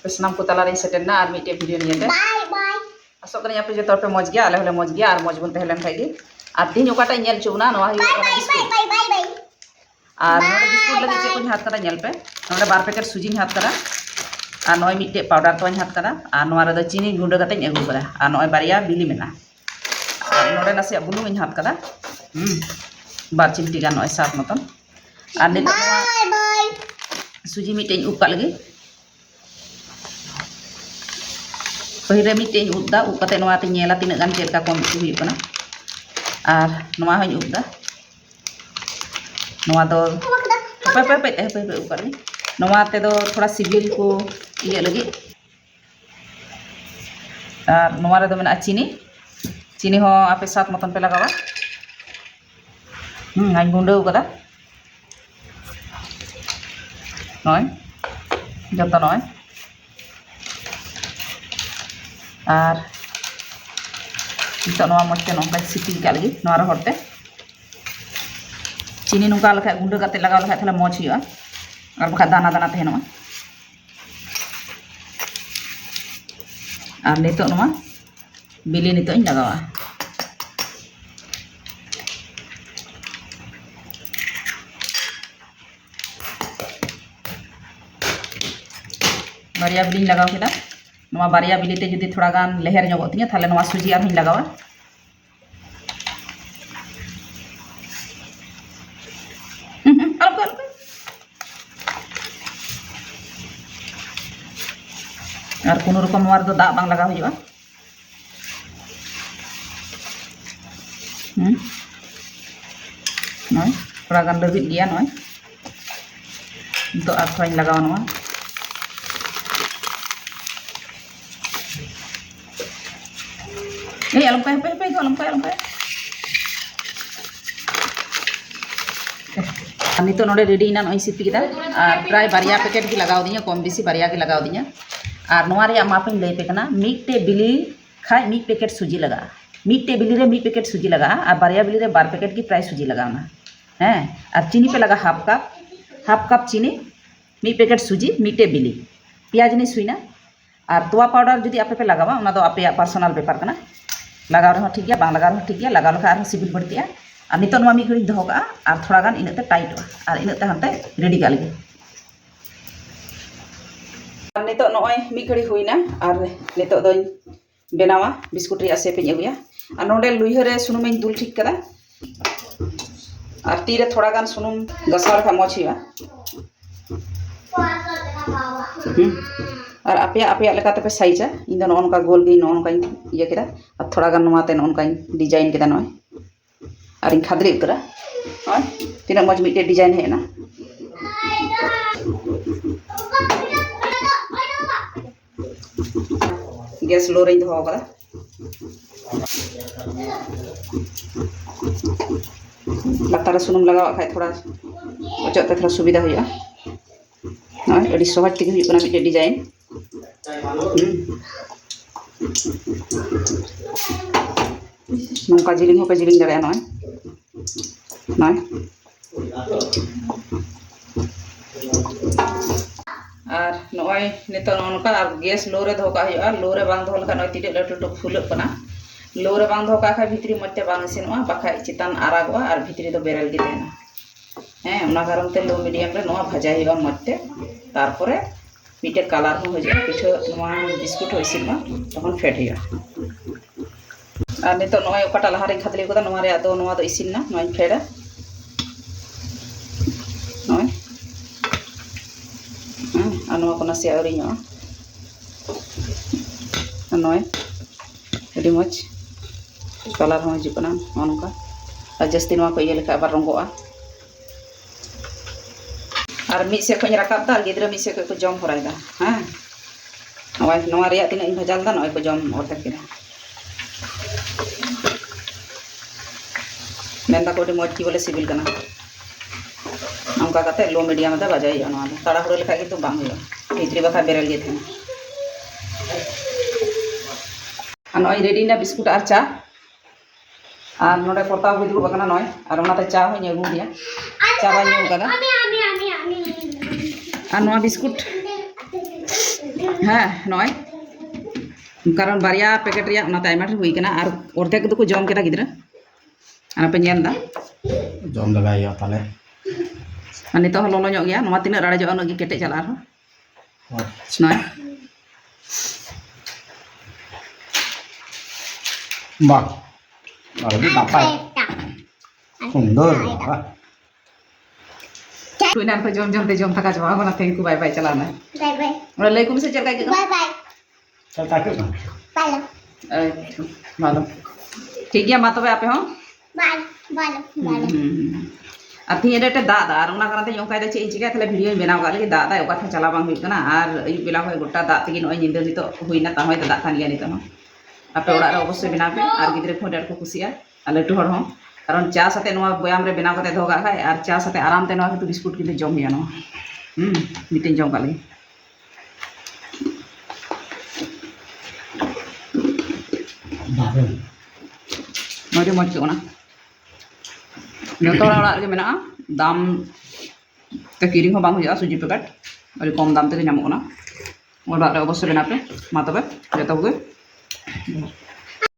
सामान को तलारे सेटना और मिट्टे वीडियो निये आसो करें आप जो पे मज गया आले हले मज गया और मज बन तहलन खाई और तीन ओकाटा नेल चुना नवा बिस्कुट और नोडे बिस्कुट लगे चेक को हाथ करा नेल पे नोडे 2 पैकेट सुजी हाथ करा और नय मिट्टे पाउडर तो हाथ करा और नवा रे चीनी गुंडा कते अगू करा और नय बारिया बिली मेना और नोडे नासे बुलुंग हाथ करा 2 चिमटी गान नय सात मतन और नित सुजी मिट्टे उप लगे पहिरे मिट्टे उबदा उब कते नवा ते नेला तीना गान चेलका कम बिसि हुई कना और नवा हई उबदा नवा दो पे ऊपर नवा ते दो थोड़ा सिबिल को ये लगी और नवा रे दो मेना चीनी हो आपे सात मतन पे लगावा हाई गुंडा कदा नय जतो नय और नितो नवा मजते नोंका सिपी का लगी नवा रे हरते चीनी नोंका लखा गुंडा करते लगाव लखा थाला मज हुआ और बखा दाना दाना तहनवा और नितो नवा बिली नितो लगावा बारिया बिली लगाव केदा नवा बारिया बिलीते जुदी थोड़ा गान लेहर जोगो तिया थाले नवा सुजी आर हई लगावा और कोनो रकम नवा रे दा बांग लगाव हुआ नय थोड़ा गान लबिद गया नय तो आर थोड़ा लगाव नवा अलम पे नितो नोडे रेडी ना नय सिपी केदा और प्राय बारिया पैकेट की लगाव दिया कम बेसी बारिया की लगाव दिया और नवा रे मापिन लई पे कना मिट्टे बिली खाय मिट पैकेट सुजी लगा मिट्टे बिली रे मिट पैकेट सुजी लगा और बारिया बिली रे 2 पैकेट की प्राय सुजी लगावना हैं और चीनी पे लगा हाफ कप चीनी मिट पैकेट सुजी मिट्टे बिली पियाज नहीं सुईना और तोवा पाउडर जुदी आपे पे लगावा उना दो आपे पर्सनल पेपर कना लगाव रहा ठीक गया बांग लगाव रहा ठीक गया लगाव लखा और सिबिल बढ़ती और नितो नवा मिट घड़ी दो का और थोड़ा गान इनते टाइट और इनते हंते रेडी का लगे और नितो नय मिट घड़ी हुईना और नितो दो बनावा बिस्कुट रे सेप इन अगुया और नोडे लुइह रे सुनुम इन दुल ठीक कदा और ती रे थोड़ा गान सुनुम गसाव रखा मज हुआ और आपे लेकाते पे साइजा इन दो नोनका गोल गई नोनका ये केदा और थोड़ा गान नवाते नोनका डिजाइन केदा नय और इन खादरी उतरा नय तीना मज मिटे डिजाइन हेना गैस लो रे दो कदा लातार सुनुम लगाव खाय थोड़ा ओजते थोड़ा सुविधा हुआ नय अडी सहज तेगे हुई कना मिटे डिजाइन नौका जिलिंग हो पे जिलिंग दड़े नय और नय नितो नौका और गैस लो रे धोका हुआ लो रे बांग धो लखा नय तिटे लटु फुलक कना लो रे बांग धोका खा भितरी मते बांग इसिनवा बाखा चितान आरागवा और भितरी दो बेरल गे तहना हैं उना कारण ते लो मीडियम रे नवा भाजा हुआ मते तारपरे मिटे कलर हो हजे पिठा नवा बिस्कुट हो इसिनवा तखन फेट हुआ और नितो नय ओकाटा लहा रे खादली कोदा नवा रे दो नवा दो इसिनना नय फेड़ा नय और नवा को नासे आवरी नो नय अडी मज कलर हो हिजुकना नोनका और जस्ती नवा को ये लेखा आबार रंगोआ और मिद से खन राकाबदा गिद्रा मिद से को जम हरायदा हाँ नय नवा रे तीना इन भजालदा नय को जम orta केदा मेनदा को मज की बोले सिबिल कना नौका काते लो मीडियम दा बजाय हुआ नवा ताड़ा हुड़ो लेखा किन्तु बांग हुआ भितरी बाखा बेरल गे थेना नय रेडी ना बिस्कुट और चा और नोडे पोता हुई दुड़ब कना नय और ओनाते चा हई अगू दिया चा बाई ᱧᱩ कदा और नवा बिस्कुट हाँ नॉय कारण बारिया पैकेट रिया उना ताइमा हुई कना और अर्धेक दो को जम केदा गिद्रा ana pe nyel da jom laga ya tale ani to lolo nyok ya noma tina rada jo ono gi kete chala ro noy bang baru dapat sunder lah tu nam pe jom te jom taka jo agona thank you bye bye chala na bye bye ora lai kum se chal kai bye bye saya takut kan bye malo ठीक है मा तबे आपे हो bye bye bye আর তিন এটা দাদা আর ওনা কারণে ইয়ং কাইদা চেঞ্জ চিকা তাহলে ভিডিও বেনাও গালে দাদা ওকা থা চালা বাং হইকনা আর এই বেলা হয় গোটা দাঁত থেকে নয় নিন্দে নিতো হইনা তা হয় দাঁত কান গিয়া নিতো আপে ওড়া রে অবশ্যই বেনাও পে আর গিদ্রে ফোন আর কো খুশিয়া আর লটু হড় হো কারণ চা সাথে নোয়া বয়াম রে বেনাও কাতে ধোগা খায় আর চা সাথে আরাম তে নোয়া কিন্তু বিস্কুট কিন্তু জম হিয়া নো মিটিং জম গালে baru মজে মজে ওনা Nyoto orang lagi mana? Dam kekiring ho bang ya suji paket. Ada kom dam tadi nyamuk na. Orang ada bos sebenarnya, mata be, jatuh gue.